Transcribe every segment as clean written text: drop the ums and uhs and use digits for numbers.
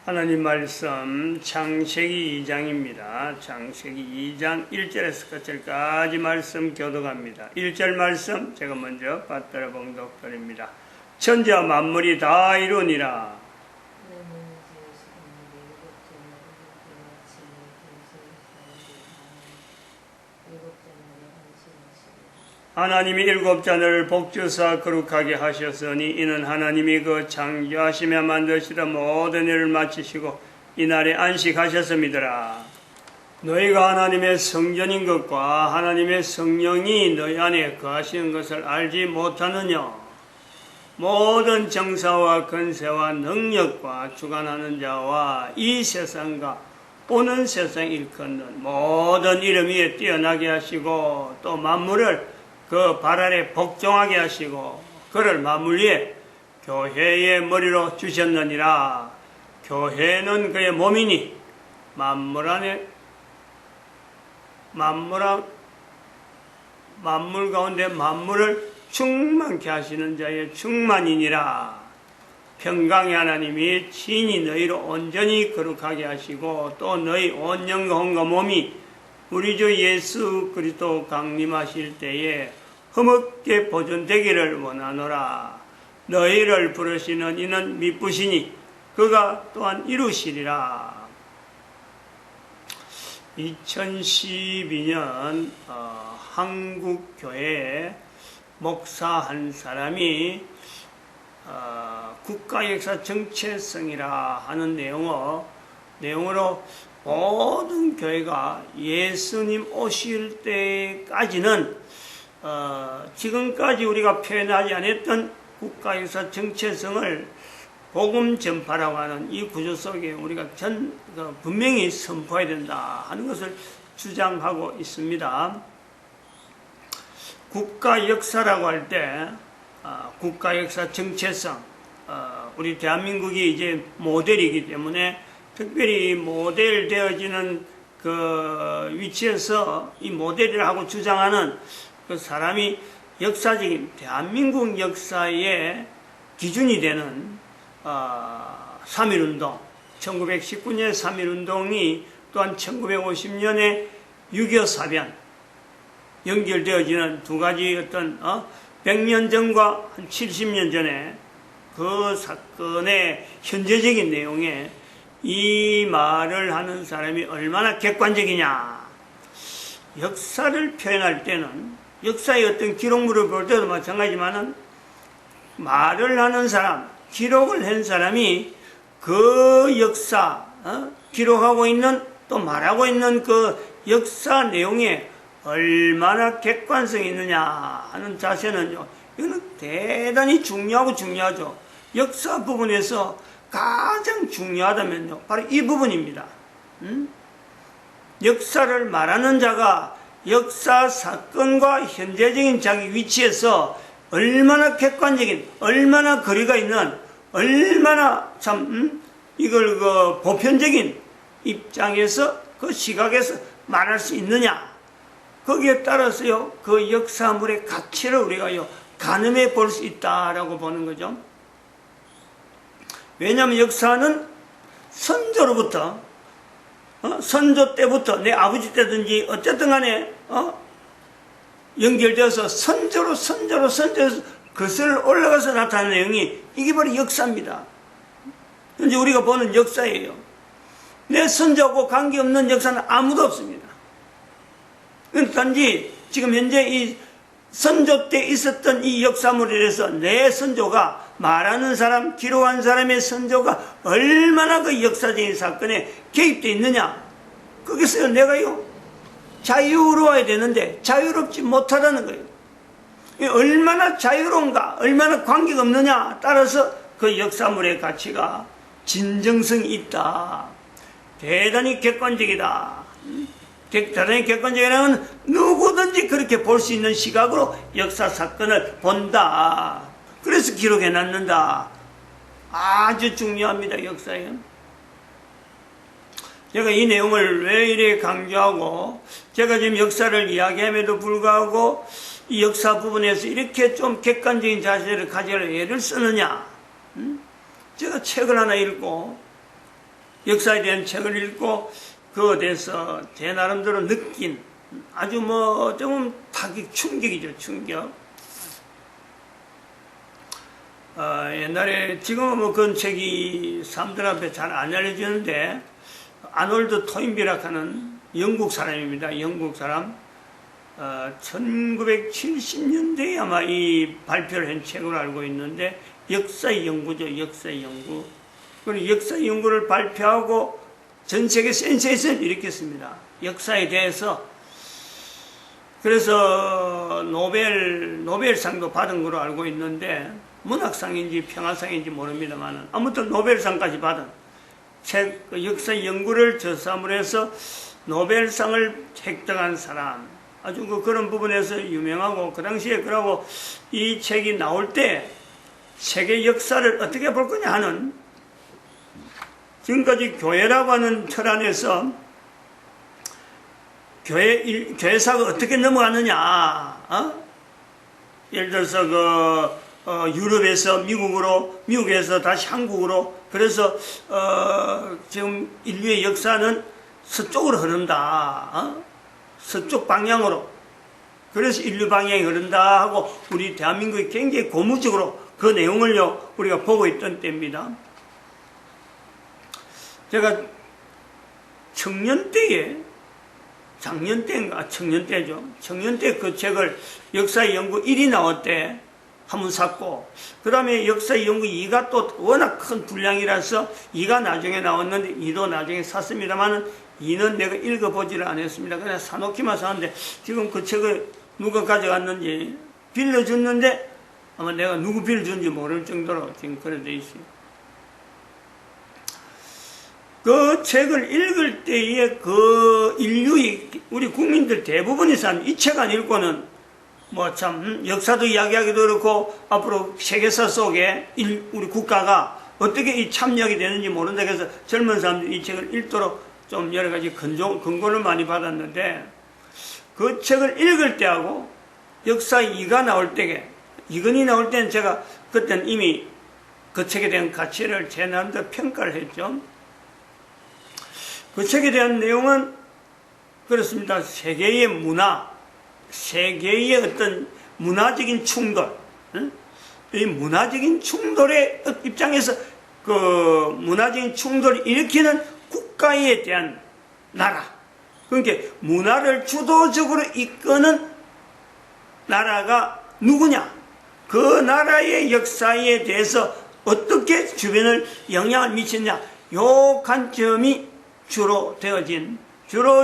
하나님 말씀 창세기 2장입니다. 창세기 2장 1절에서 끝절까지 말씀 교독합니다. 1절 말씀 제가 먼저 받들어 봉독드립니다. 천지와 만물이 다 이루니라. 하나님이 일곱 자녀를 복주사 거룩하게 하셨으니 이는 하나님이 그 창조하시며 만드시던 모든 일을 마치시고 이날에 안식하셨음이더라. 너희가 하나님의 성전인 것과 하나님의 성령이 너희 안에 거하시는 것을 알지 못하느냐. 모든 정사와 권세와 능력과 주관하는 자와 이 세상과 오는 세상 일컫는 모든 이름 위에 뛰어나게 하시고 또 만물을 그 발 아래 복종하게 하시고 그를 만물 위에 교회의 머리로 주셨느니라. 교회는 그의 몸이니 만물 가운데 만물을 충만케 하시는 자의 충만이니라. 평강의 하나님이 친히 너희를 온전히 거룩하게 하시고 또 너희 온 영과 혼과 몸이 우리 주 예수 그리스도 강림하실 때에 흠없게 보존되기를 원하노라. 너희를 부르시는 이는 미쁘시니 그가 또한 이루시리라. 2012년 한국교회 목사 한 사람이 국가역사 정체성이라 하는 내용으로 모든 교회가 예수님 오실 때까지는 지금까지 우리가 표현하지 않았던 국가역사 정체성을 복음 전파라고 하는 이 구조 속에 우리가 분명히 선포해야 된다 하는 것을 주장하고 있습니다. 국가역사라고 할 때 국가역사 정체성, 우리 대한민국이 이제 모델이기 때문에 특별히 모델 되어지는 그 위치에서 이 모델이라고 주장하는 그 사람이 역사적인 대한민국 역사의 기준이 되는 3.1운동, 1919년의 3.1운동이 또한 1950년에 6.25 사변 연결되어지는 두 가지 어떤 100년 전과 한 70년 전에 그 사건의 현재적인 내용에 이 말을 하는 사람이 얼마나 객관적이냐. 역사를 표현할 때는 역사의 어떤 기록물을 볼 때도 마찬가지지만은 말을 하는 사람, 기록을 한 사람이 그 역사, 기록하고 있는 또 말하고 있는 그 역사 내용에 얼마나 객관성이 있느냐 하는 자세는요, 이거는 대단히 중요하죠. 역사 부분에서 가장 중요하다면요, 바로 이 부분입니다. 역사를 말하는 자가 역사 사건과 현재적인 자기 위치에서 얼마나 객관적인, 얼마나 거리가 있는, 얼마나 이걸 보편적인 입장에서 그 시각에서 말할 수 있느냐. 거기에 따라서요, 그 역사물의 가치를 우리가요, 가늠해 볼 수 있다라고 보는 거죠. 왜냐하면 역사는 선조로부터, 선조 때부터, 내 아버지 때든지 어쨌든 간에, 연결되어서 선조로 거슬러 올라가서 나타나는 내용이 이게 바로 역사입니다. 현재 우리가 보는 역사예요. 내 선조하고 관계없는 역사는 아무도 없습니다. 단지 지금 현재 이 선조 때 있었던 이 역사물에 대해서 내 선조가 말하는 사람, 기록한 사람의 선조가 얼마나 그 역사적인 사건에 개입되어 있느냐. 거기서 내가요, 자유로워야 되는데 자유롭지 못하다는 거예요. 얼마나 자유로운가, 얼마나 관계가 없느냐 따라서 그 역사물의 가치가 진정성이 있다. 대단히 객관적이다. 대단히 객관적이라면 누구든지 그렇게 볼 수 있는 시각으로 역사 사건을 본다. 그래서 기록해 놨는다. 아주 중요합니다, 역사에. 제가 이 내용을 왜 이렇게 강조하고, 제가 지금 역사를 이야기함에도 불구하고 이 역사 부분에서 이렇게 좀 객관적인 자세를 가지려 애를 쓰느냐. 제가 책을 하나 읽고 역사에 대한 책을 읽고 그거에 대해서 제 나름대로 느낀 아주 뭐 좀 충격이죠, 충격. 옛날에 지금은 뭐 그런 책이 사람들 앞에 잘 안 알려지는데 아놀드 토인비라고 하는 영국 사람입니다. 영국 사람. 1970년대에 아마 이 발표를 한 책으로 알고 있는데 역사의 연구죠. 역사의 연구. 그리고 역사의 연구를 발표하고 전 세계 센세이션을 일으켰습니다. 역사에 대해서. 그래서 노벨상도 받은 걸로 알고 있는데 문학상인지 평화상인지 모릅니다만 아무튼 노벨상까지 받은 책 역사의 연구를 저sam으로 해서 노벨상을 획득한 사람. 아주 그런 부분에서 유명하고 그 당시에 그러고 이 책이 나올 때 세계 역사를 어떻게 볼 거냐 하는 지금까지 교회라고 하는 틀 안에서 교회사가 어떻게 넘어갔느냐, 예를 들어서 유럽에서 미국으로, 미국에서 다시 한국으로, 그래서 지금 인류의 역사는 서쪽으로 흐른다, 서쪽 방향으로. 그래서 인류 방향이 흐른다 하고 우리 대한민국이 굉장히 고무적으로 그 내용을요 우리가 보고 있던 때입니다. 제가 청년 때에 작년 때인가 청년 때죠. 청년 때 그 책을 역사의 연구 1이 나올 때 한번 샀고 그 다음에 역사의 연구 2가 또 워낙 큰 분량이라서 2가 나중에 나왔는데 2도 나중에 샀습니다만은 2는 내가 읽어보지를 않았습니다. 그냥 사놓기만 샀는데 지금 그 책을 누가 가져갔는지 빌려줬는데 아마 내가 누구 빌려줬는지 모를 정도로 지금 그래 돼 있어요. 그 책을 읽을 때에 그 인류의 우리 국민들 대부분이 산 이 책 안 읽고는 뭐 참 역사도 이야기하기도 그렇고 앞으로 세계사 속에 우리 국가가 어떻게 이 참여하게 되는지 모른다 해서 젊은 사람들이 이 책을 읽도록 좀 여러 가지 근거를 많이 받았는데 그 책을 읽을 때하고 역사 2가 나올 때에 2권이 나올 때는 제가 그때는 이미 그 책에 대한 가치를 제 나름대로 평가를 했죠. 그 책에 대한 내용은 그렇습니다. 세계의 문화, 세계의 어떤 문화적인 충돌, 이 문화적인 충돌의 입장에서 그 문화적인 충돌을 일으키는 국가에 대한 나라, 그러니까 문화를 주도적으로 이끄는 나라가 누구냐, 그 나라의 역사에 대해서 어떻게 주변을 영향을 미치느냐, 요 관점이 주로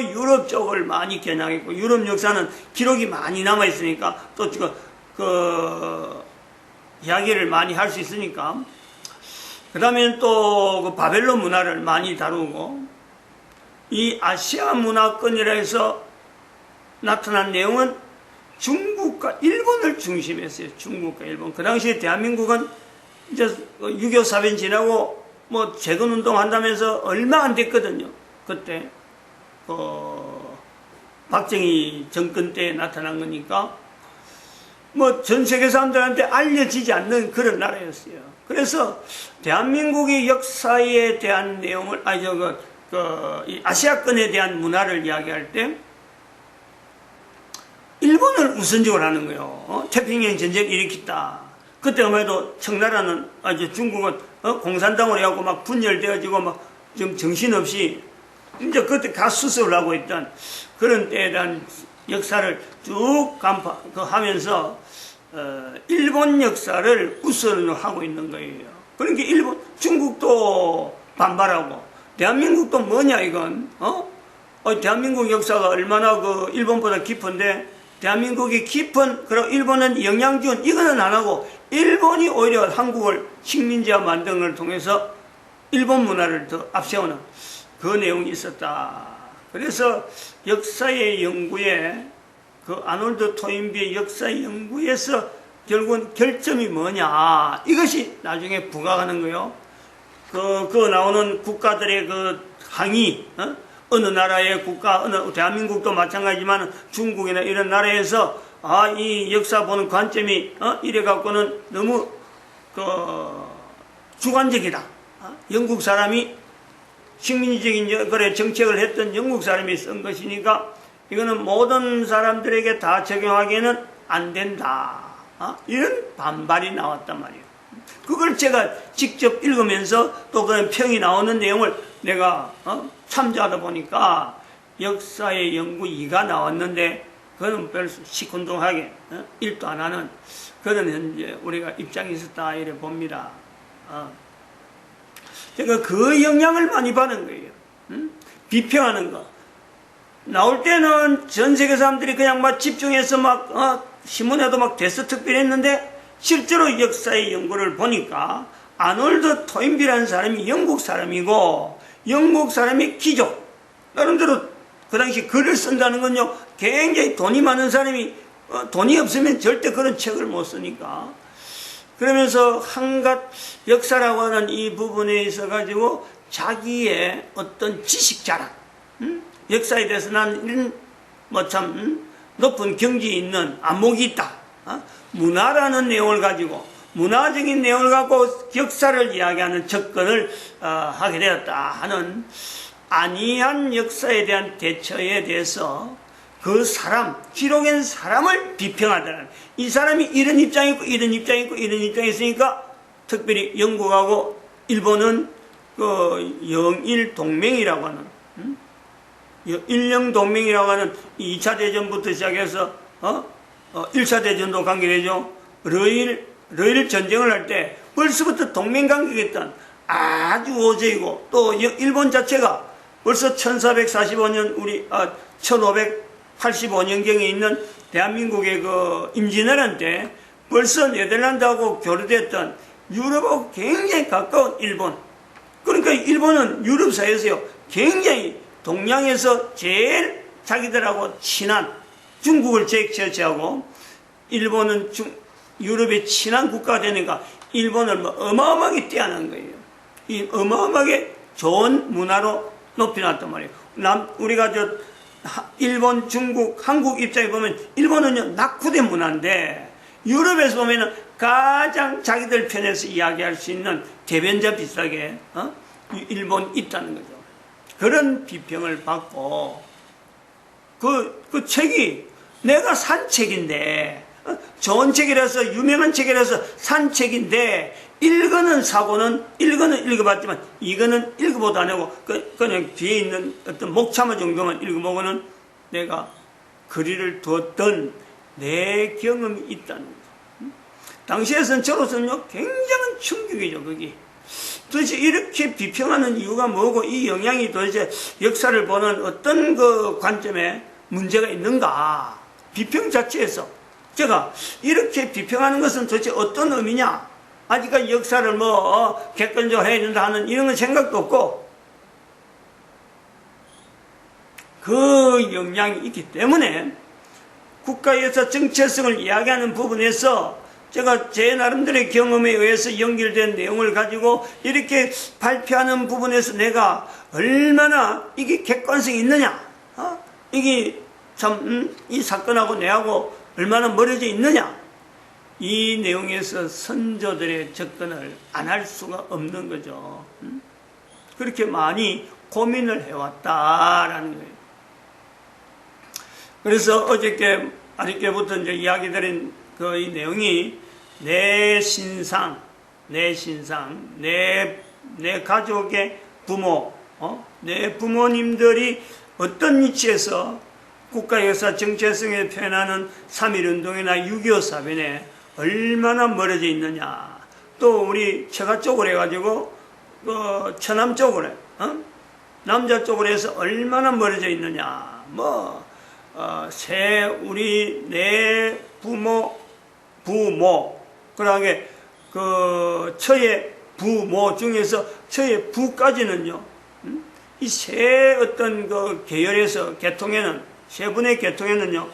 유럽 쪽을 많이 겨냥했고, 유럽 역사는 기록이 많이 남아있으니까, 또 이야기를 많이 할 수 있으니까, 그 다음에 또 그 바벨론 문화를 많이 다루고, 이 아시아 문화권이라 해서 나타난 내용은 중국과 일본을 중심했어요. 중국과 일본. 그 당시에 대한민국은 이제 6.25 사변 지나고 뭐 재건운동 한다면서 얼마 안 됐거든요. 그때 박정희 정권 때 나타난 거니까 뭐 전 세계 사람들한테 알려지지 않는 그런 나라였어요. 그래서 대한민국의 역사에 대한 내용을 이 아시아권에 대한 문화를 이야기할 때 일본을 우선적으로 하는 거예요. 태평양 전쟁 일으켰다. 그때만 해도 청나라는 중국은 공산당으로 해갖고 막 분열되어지고 막 좀 정신없이 이제 그때 가수습을 하고 있던 그런 때에 대한 역사를 쭉 하면서 일본 역사를 우선으로 하고 있는 거예요. 그러니까 중국도 반발하고 대한민국도 뭐냐 이건 대한민국 역사가 얼마나 일본보다 깊은데 대한민국이 깊은 그리고 일본은 영향준 이거는 안 하고 일본이 오히려 한국을 식민지화 만드는 걸 통해서 일본 문화를 더 앞세우는 그 내용이 있었다. 그래서 역사의 연구에 아놀드 토인비의 역사의 연구에서 결국은 결점이 뭐냐 이것이 나중에 부각하는 거예요. 그 나오는 국가들의 항의, 어느 나라의 국가, 대한민국도 마찬가지지만 중국이나 이런 나라에서 이 역사 보는 관점이 이래갖고는 너무 주관적이다. 영국 사람이 식민지적인 그래 정책을 했던 영국 사람이 쓴 것이니까 이거는 모든 사람들에게 다 적용하기에는 안 된다. 이런 반발이 나왔단 말이에요. 그걸 제가 직접 읽으면서 또 그런 평이 나오는 내용을 내가 참조하다 보니까 역사의 연구 2가 나왔는데 그거는 별로 시큰둥하게 1도 안 하는 그런 현재 우리가 입장이 있었다 이래 봅니다. 제가 그 영향을 많이 받은 거예요. 비평하는 거. 나올 때는 전 세계 사람들이 그냥 막 집중해서 막 신문에도 막 대서특필했는데 실제로 역사의 연구를 보니까 아놀드 토인비라는 사람이 영국 사람이고 영국 사람이 귀족. 나름대로 그 당시 글을 쓴다는 건요 굉장히 돈이 많은 사람이 돈이 없으면 절대 그런 책을 못 쓰니까 그러면서 한갓 역사라고 하는 이 부분에 있어 가지고 자기의 어떤 지식 자랑 역사에 대해서 난 이런 뭐 참 높은 경지에 있는 안목이 있다. 문화라는 내용을 가지고 문화적인 내용을 갖고 역사를 이야기하는 접근을 하게 되었다 하는 아니한 역사에 대한 대처에 대해서 그 사람, 기록엔 사람을 비평하더라. 이 사람이 이런 입장이 있고 이런 입장이 있고 이런 입장이 있으니까 특별히 영국하고 일본은 그 영일동맹이라고 하는 일령동맹이라고 하는 2차 대전부터 시작해서 1차 대전도 관계되죠. 러일 전쟁을 할 때 벌써부터 동맹관계겠던 아주 오제이고 또 일본 자체가 벌써 1445년 우리 1585년경에 있는 대한민국의 그 임진왜란 때 벌써 네덜란드하고 교류됐던 유럽하고 굉장히 가까운 일본. 그러니까 일본은 유럽 사이에서요 굉장히 동양에서 제일 자기들하고 친한 중국을 제치하고 일본은 유럽의 친한 국가가 되니까 일본을 뭐 어마어마하게 뛰어난 거예요. 이 어마어마하게 좋은 문화로 높여놨단 말이에요. 우리가 일본, 중국, 한국 입장에 보면 일본은요 낙후된 문화인데 유럽에서 보면은 가장 자기들 편에서 이야기할 수 있는 대변자 비슷하게 일본이 있다는 거죠. 그런 비평을 받고 그 책이 내가 산 책인데 좋은 책이라서 유명한 책이라서 산 책인데 읽어는 사고는 읽어는 읽어봤지만 이거는 읽어보도 안 하고 그냥 뒤에 있는 어떤 목차마 정도만 읽어보고는 내가 거리를 두었던 내 경험이 있다는 거죠. 당시에서는 저로서는요 굉장한 충격이죠. 그게 도대체 이렇게 비평하는 이유가 뭐고 이 영향이 도대체 역사를 보는 어떤 그 관점에 문제가 있는가. 비평 자체에서 제가 이렇게 비평하는 것은 도대체 어떤 의미냐. 아직까지 역사를 뭐 객관적으로 해야 된다 하는 이런 건 생각도 없고 그 영향이 있기 때문에 국가에서 정체성을 이야기하는 부분에서 제가 제 나름대로의 경험에 의해서 연결된 내용을 가지고 이렇게 발표하는 부분에서 내가 얼마나 이게 객관성이 있느냐, 이게 참 이 사건하고 내하고 얼마나 멀어져 있느냐, 이 내용에서 선조들의 접근을 안 할 수가 없는 거죠. 그렇게 많이 고민을 해왔다라는 거예요. 그래서 어저께부터 이제 이야기 드린 그 이 내용이 내 신상, 내 가족의 부모, 내 부모님들이 어떤 위치에서 국가 역사 정체성에 표현하는 3.1운동이나 6.25 사변에 얼마나 멀어져 있느냐. 또 우리 처가 쪽으로 해가지고 처남 쪽으로 남자 쪽으로 해서 얼마나 멀어져 있느냐. 우리 내 부모 그러하게 처의 부모 중에서 처의 부까지는요, 이 세 어떤 그 계열에서 계통에는, 세 분의 계통에는요,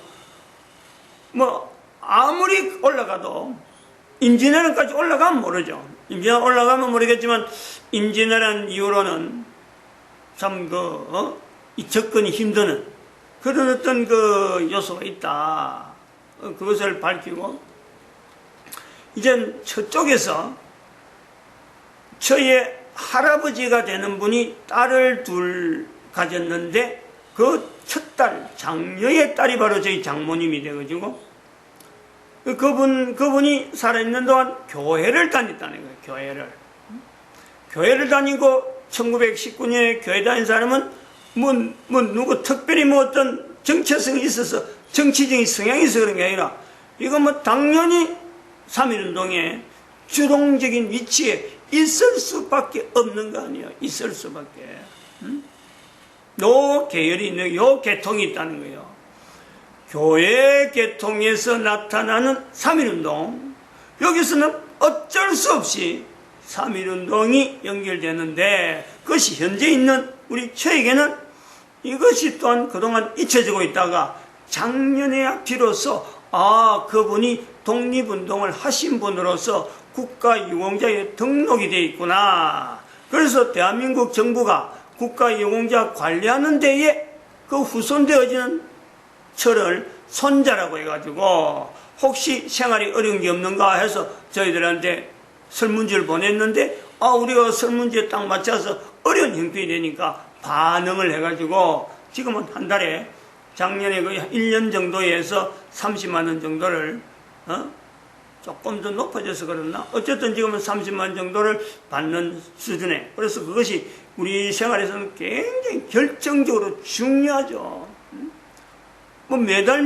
아무리 올라가도, 임진왜란까지 올라가면 모르죠. 임진왜란 올라가면 모르겠지만, 임진왜란 이후로는 참 이 접근이 힘드는 그런 어떤 그 요소가 있다. 그것을 밝히고, 이젠 저쪽에서 처의 할아버지가 되는 분이 딸을 둘 가졌는데 그 첫 딸, 장녀의 딸이 바로 저희 장모님이 돼가지고 그분이 살아있는 동안 교회를 다녔다는 거예요. 교회를 다니고 1919년에 교회 다닌 사람은 누구 특별히 어떤 정체성이 있어서 정치적인 성향이 있어 그런 게 아니라 이거 당연히 3.1운동에 주동적인 위치에 있을 수밖에 없는 거 아니에요. 있을 수밖에. 요 계열이 있는, 요 계통이 있다는 거예요. 교회 계통에서 나타나는 3.1운동. 여기서는 어쩔 수 없이 3.1운동이 연결되는데 그것이 현재 있는 우리 저에게는 이것이 또한 그동안 잊혀지고 있다가 작년에야 비로소 그분이 독립운동을 하신 분으로서 국가유공자에 등록이 되어 있구나. 그래서 대한민국 정부가 국가유공자 관리하는 데에 그 후손되어지는 저를 손자라고 해가지고 혹시 생활이 어려운 게 없는가 해서 저희들한테 설문지를 보냈는데 우리가 설문지에 딱 맞춰서 어려운 형편이 되니까 반응을 해가지고 지금은 한 달에 작년에 거의 1년 정도에서 30만 원 정도를 조금 더 높아져서 그렇나? 어쨌든 지금은 30만 원 정도를 받는 수준에. 그래서 그것이 우리 생활에서는 굉장히 결정적으로 중요하죠. 매달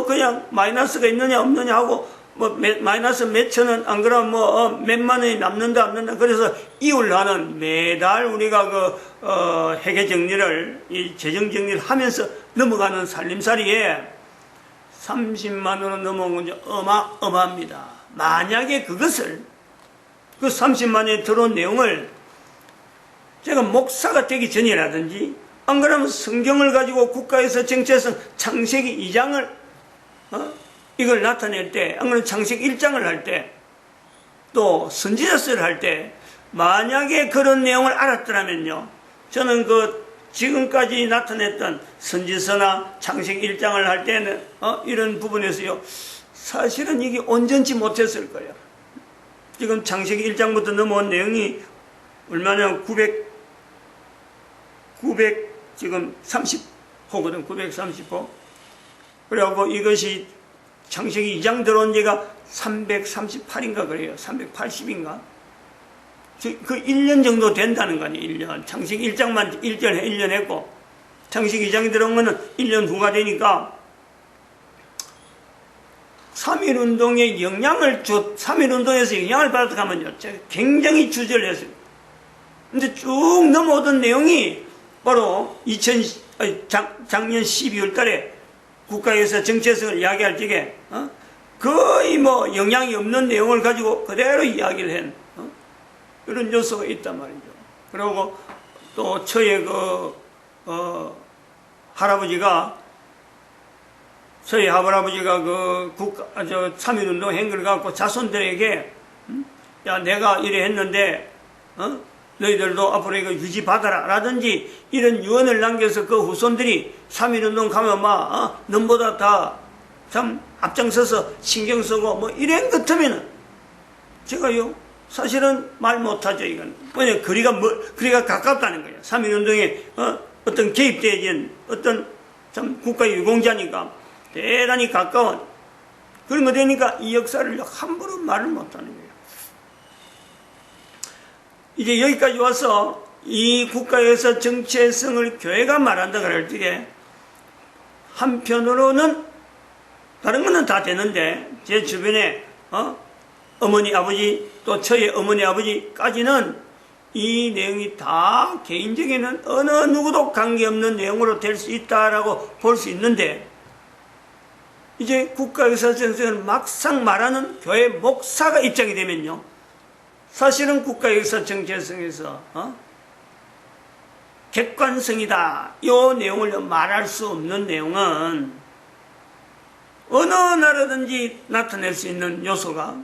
그냥 마이너스가 있느냐 없느냐 하고 마이너스 몇천 원 안 그러면 몇만 원이 남는다. 그래서 이율하는 매달 우리가 회계 정리를 이 재정 정리를 하면서 넘어가는 살림살이에 30만 원으로 넘어온 건 어마어마합니다. 만약에 그것을 그 30만 원에 들어온 내용을 제가 목사가 되기 전이라든지 안 그러면 성경을 가지고 국가에서 정체성 창세기 2장을 이걸 나타낼 때, 안 그러면 창세기 1장을 할 때, 또 선지자서를 할 때 만약에 그런 내용을 알았더라면요, 저는 지금까지 나타냈던 선지서나 창세기 1장을 할 때는 이런 부분에서요 사실은 이게 온전치 못했을 거예요. 지금 창세기 1장부터 넘어온 내용이 얼마나 900 지금 30호거든. 930호. 그래갖고 이것이 창세기 2장 들어온 지가 338인가 그래요. 380인가. 그 1년 정도 된다는 거 아니에요. 1년. 창세기 1장만 1년 했고 창세기 2장이 들어온 거는 1년 후가 되니까 3.1운동에 3.1운동에서 영향을 받았다면요 제가 굉장히 주저를 했어요. 근데 쭉 넘어오던 내용이 바로 작년 12월 달에 국가에서 정체성을 이야기할 적에 거의 영향이 없는 내용을 가지고 그대로 이야기를 한 이런 요소가 있단 말이죠. 그리고 또 저희 할아버지가 저희 할아버지가 3.1운동 한 걸 갖고 자손들에게 야 내가 이래 했는데 너희들도 앞으로 이거 유지받아라 라든지 이런 유언을 남겨서 그 후손들이 3.1운동 가면 넘보다 다 참 앞장서서 신경 쓰고 이런 것 같으면은 제가요 사실은 말 못하죠. 이건 왜냐 거리가 가깝다는 거예요. 3.1운동에 어떤 개입되어진 어떤 참 국가유공자니까 대단히 가까운 그런 거 되니까 이 역사를 함부로 말을 못하는 거예요. 이제 여기까지 와서 이 국가에서 정체성을 교회가 말한다 그럴 적에 한편으로는 다른 거는 다 되는데 제 주변에 어머니 아버지 또 저의 어머니 아버지까지는 이 내용이 다 개인적에는 어느 누구도 관계없는 내용으로 될 수 있다라고 볼 수 있는데 이제 국가에서 정체성을 막상 말하는 교회 목사가 입장이 되면요 사실은 국가에서 정체성에서 객관성이다 이 내용을 말할 수 없는 내용은 어느 나라든지 나타낼 수 있는 요소가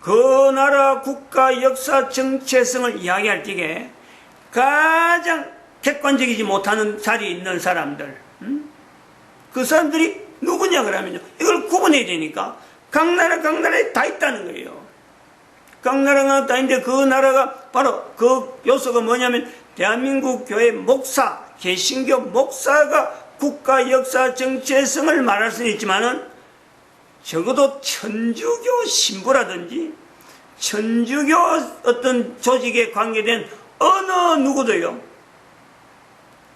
그 나라 국가 역사 정체성을 이야기할 적에 가장 객관적이지 못하는 자리에 있는 사람들 그 사람들이 누구냐 그러면요 이걸 구분해야 되니까 각 나라에 다 있다는 거예요. 각 나라가 다 있는데 그 나라가 바로 그 요소가 뭐냐면 대한민국 교회 목사, 개신교 목사가 국가 역사 정체성을 말할 수는 있지만은 적어도 천주교 신부라든지 천주교 어떤 조직에 관계된 어느 누구도요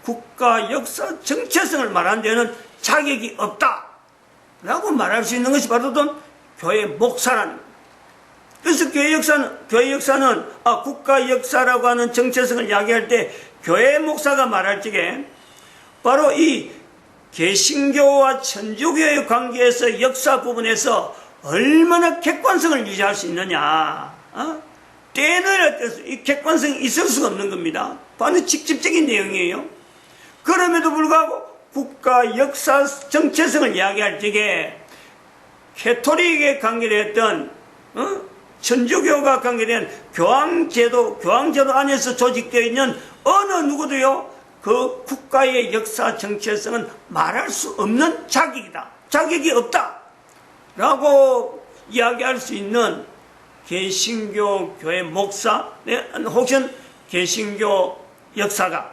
국가 역사 정체성을 말하는 데는 자격이 없다 라고 말할 수 있는 것이 바로 교회 목사라는 거예요. 그래서 교회 역사는 국가 역사라고 하는 정체성을 이야기할 때 교회 목사가 말할 적에 바로 이 개신교와 천주교의 관계에서 역사 부분에서 얼마나 객관성을 유지할 수 있느냐. 때는 어때서 이 객관성이 있을 수가 없는 겁니다. 바로 직접적인 내용이에요. 그럼에도 불구하고 국가 역사 정체성을 이야기할 적에 캐토릭에 관계됐던 천주교가 관계된 교황제도 안에서 조직되어 있는 어느 누구도요 그 국가의 역사 정체성은 말할 수 없는 자격이다. 자격이 없다. 라고 이야기할 수 있는 개신교 교회 목사, 혹은 개신교 역사가,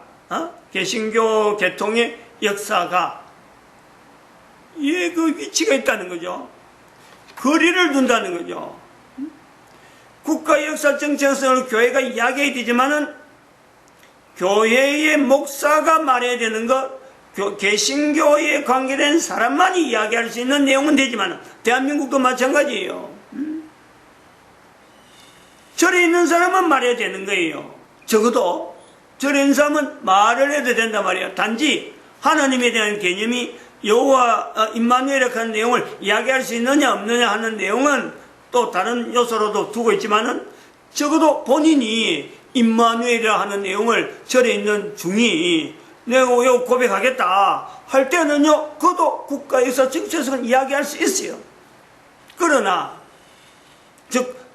개신교 계통의 역사가, 그 위치가 있다는 거죠. 거리를 둔다는 거죠. 국가 역사 정체성을 교회가 이야기해야 되지만은 교회의 목사가 말해야 되는 것, 개신교에 관계된 사람만이 이야기할 수 있는 내용은 되지만 대한민국도 마찬가지예요. 절에 있는 사람은 말해야 되는 거예요. 적어도 절에 있는 사람은 말을 해도 된단 말이에요. 단지 하나님에 대한 개념이 여호와 임마누엘이라고 하는 내용을 이야기할 수 있느냐 없느냐 하는 내용은 또 다른 요소로도 두고 있지만은 적어도 본인이 임마누엘이라 하는 내용을 절에 있는 중이 내가 이거 고백하겠다 할 때는요, 그도 국가에서 정체성을 이야기할 수 있어요. 그러나,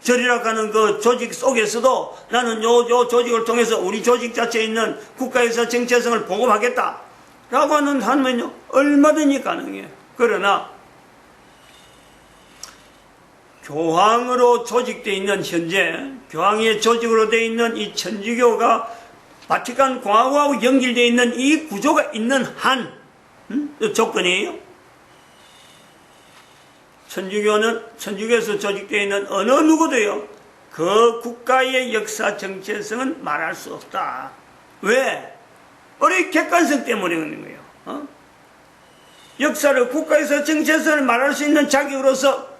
절이라고 하는 그 조직 속에서도 나는 요 조직을 통해서 우리 조직 자체에 있는 국가에서 정체성을 보급하겠다 라고 하면요, 얼마든지 가능해요. 그러나, 교황으로 조직되어 있는 현재, 교황의 조직으로 되어 있는 이 천주교가 바티칸 공화국하고 연결되어 있는 이 구조가 있는 한 조건이에요. 천주교에서 조직되어 있는 어느 누구도요 그 국가의 역사 정체성은 말할 수 없다. 왜? 우리 객관성 때문에 그런 거예요. 역사를 국가에서 정체성을 말할 수 있는 자격으로서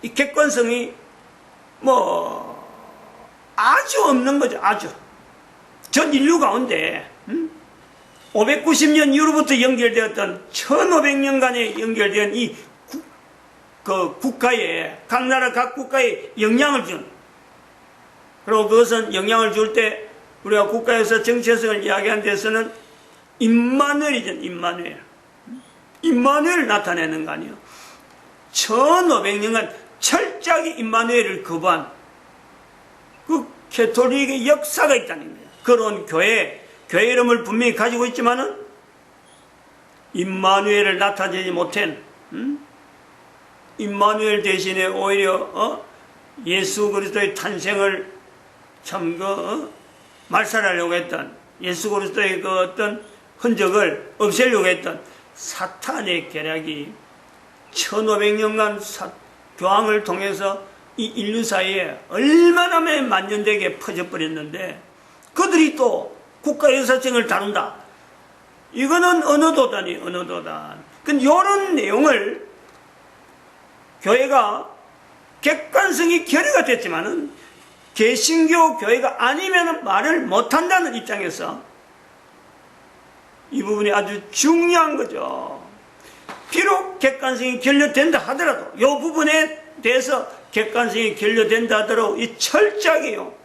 이 객관성이 아주 없는 거죠. 아주. 전 인류 가운데 590년 이후로부터 연결되었던 1500년간에 연결된 이 국가에 각 나라 각 국가에 영향을 준, 그리고 그것은 영향을 줄 때 우리가 국가에서 정체성을 이야기하는 데서는 임마누엘이죠. 임마누엘을 나타내는 거 아니에요. 1500년간 철저하게 임마누엘을 거부한 그 캐톨릭의 역사가 있다는 거예요. 그런 교회 이름을 분명히 가지고 있지만은 임마누엘을 나타내지 못한 임마누엘 대신에 오히려 예수 그리스도의 탄생을 참 말살하려고 했던, 예수 그리스도의 그 어떤 흔적을 없애려고 했던 사탄의 계략이 1500년간 교황을 통해서 이 인류 사이에 얼마나 만연되게 퍼져버렸는데 그들이 또 국가 역사성을 다룬다. 이거는 어느 도단. 근데 이런 내용을 교회가 객관성이 결여가 됐지만은 개신교 교회가 아니면 말을 못한다는 입장에서 이 부분이 아주 중요한 거죠. 비록 객관성이 결여된다 하더라도 이 부분에 대해서 객관성이 결여된다 하더라도 이 철저하게요.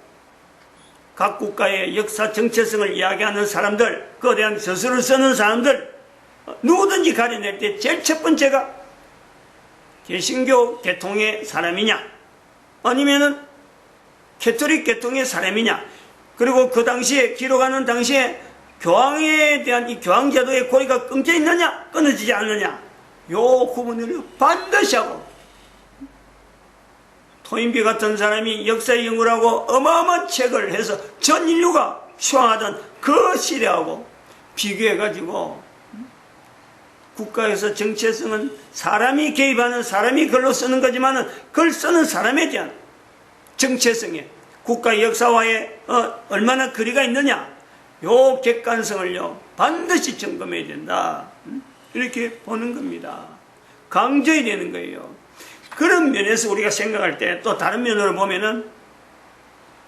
각 국가의 역사 정체성을 이야기하는 사람들, 그에 대한 저술을 쓰는 사람들, 누구든지 가려낼 때 제일 첫 번째가 개신교 계통의 사람이냐, 아니면은 캐톨릭 계통의 사람이냐, 그리고 그 당시에, 기록하는 당시에 교황에 대한 이 교황제도의 고리가 끊겨 있느냐, 끊어지지 않느냐, 요 구분을 반드시 하고, 토인비 같은 사람이 역사의 연구라고 어마어마한 책을 해서 전 인류가 추앙하던 그 시대하고 비교해가지고 국가에서 정체성은 사람이 개입하는, 사람이 글로 쓰는 거지만은 글 쓰는 사람에 대한 정체성에 국가 역사와의 얼마나 거리가 있느냐, 요 객관성을요 반드시 점검해야 된다, 이렇게 보는 겁니다. 강조해야 되는 거예요. 그런 면에서 우리가 생각할 때 또 다른 면으로 보면은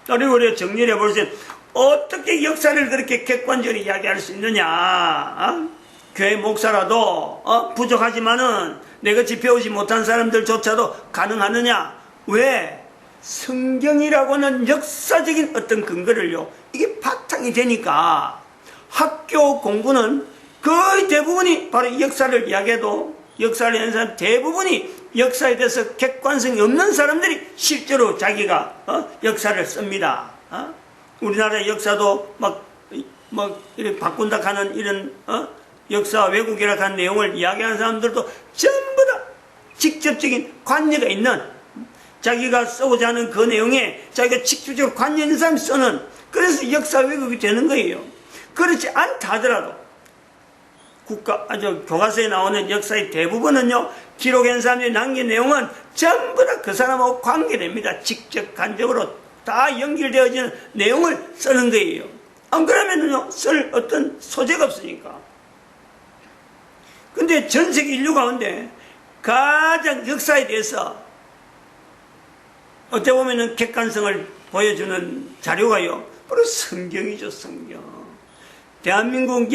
우리가 정리를 해볼 때 어떻게 역사를 그렇게 객관적으로 이야기할 수 있느냐. 교회 목사라도 부족하지만은 내같이 배우지 못한 사람들조차도 가능하느냐. 왜? 성경이라고는 역사적인 어떤 근거를요, 이게 바탕이 되니까 학교 공부는 거의 대부분이 바로 역사를 이야기해도 역사를 하는 사람 대부분이 역사에 대해서 객관성이 없는 사람들이 실제로 자기가 역사를 씁니다. 우리나라 역사도 막 이렇게 바꾼다 하는 이런 역사 왜곡이라 하는 내용을 이야기하는 사람들도 전부 다 직접적인 관여가 있는, 자기가 써고자 하는 그 내용에 자기가 직접적으로 관여 있는 사람이 쓰는, 그래서 역사 왜곡이 되는 거예요. 그렇지 않다 하더라도 교과서에 나오는 역사의 대부분은요, 기록한 사람들이 남긴 내용은 전부 다 그 사람하고 관계됩니다. 직접 간접으로 다 연결되어지는 내용을 쓰는 거예요. 안 그러면은요, 쓸 어떤 소재가 없으니까. 근데 전 세계 인류 가운데 가장 역사에 대해서 어떻게 보면은 객관성을 보여주는 자료가요, 바로 성경이죠, 성경. 대한민국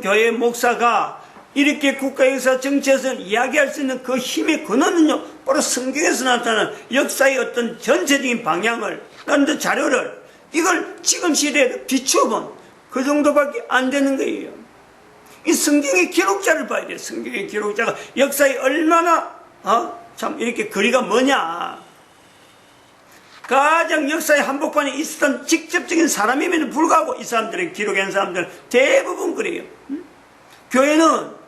교회 목사가 이렇게 국가 역사 정체성을 이야기할 수 있는 그 힘의 근원은요, 바로 성경에서 나타나는 역사의 어떤 전체적인 방향을, 그런 자료를, 이걸 지금 시대에 비추어본 그 정도밖에 안 되는 거예요. 이 성경의 기록자를 봐야 돼요. 성경의 기록자가 역사에 얼마나 참 이렇게 거리가 뭐냐. 가장 역사의 한복판에 있었던 직접적인 사람임에도 불구하고 이 사람들의 기록한 사람들은 대부분 그래요. 교회는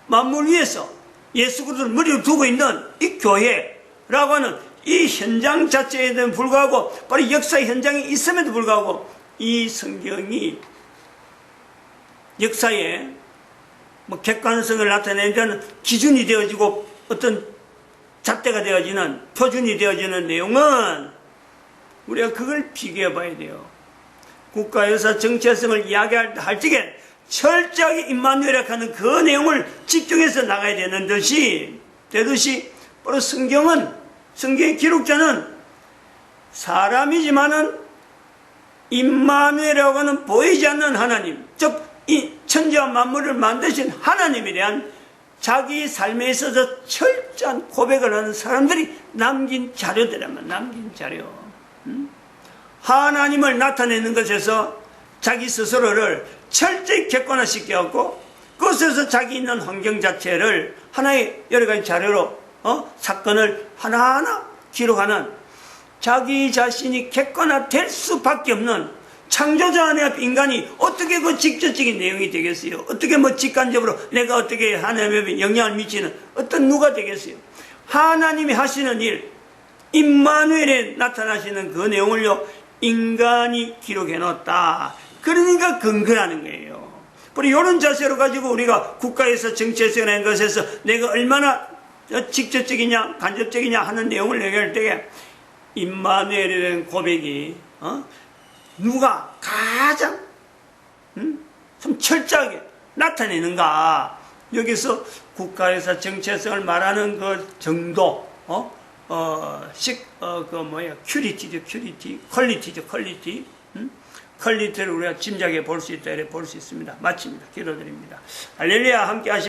만물 위에서 예수 그리스도를 머리로 두고 있는 이 교회라고 하는 이 현장 자체에도 불구하고, 바로 역사의 현장에 있음에도 불구하고 이 성경이 역사에 객관성을 나타내는 데는 기준이 되어지고 어떤 잣대가 되어지는, 표준이 되어지는 내용은 우리가 그걸 비교해 봐야 돼요. 국가에서 정체성을 이야기할 적에 철저하게 임마누엘이라고 하는 그 내용을 집중해서 나가야 되는 되듯이 바로 성경의 기록자는 사람이지만은 임마누엘이라고 하는 보이지 않는 하나님, 즉 이 천지와 만물을 만드신 하나님에 대한 자기 삶에 있어서 철저한 고백을 하는 사람들이 남긴 자료들이라면 남긴 자료. 하나님을 나타내는 것에서 자기 스스로를 철저히 객관화시켜갖고 그것에서 자기 있는 환경 자체를 하나의 여러 가지 자료로 사건을 하나하나 기록하는, 자기 자신이 객관화될 수밖에 없는 창조자 안에 인간이 어떻게 그 직접적인 내용이 되겠어요? 어떻게 직관적으로 내가 어떻게 하나님에 영향을 미치는 어떤 누가 되겠어요? 하나님이 하시는 일, 임마누엘에 나타나시는 그 내용을요, 인간이 기록해 놓았다. 그러니까 근거라는 거예요. 그리고 이런 자세로 가지고 우리가 국가에서 정체성을 한 것에서 내가 얼마나 직접적이냐 간접적이냐 하는 내용을 얘기할 때 임마누엘에 대한 고백이 누가 가장 참 철저하게 나타내는가. 여기서 국가에서 정체성을 말하는 그 정도, 퀄리티죠, 퀄리티. 퀄리티를 우리가 짐작해 볼 수 있다, 이렇게 볼 수 있습니다. 마칩니다. 기도드립니다. 할렐루야, 함께 하시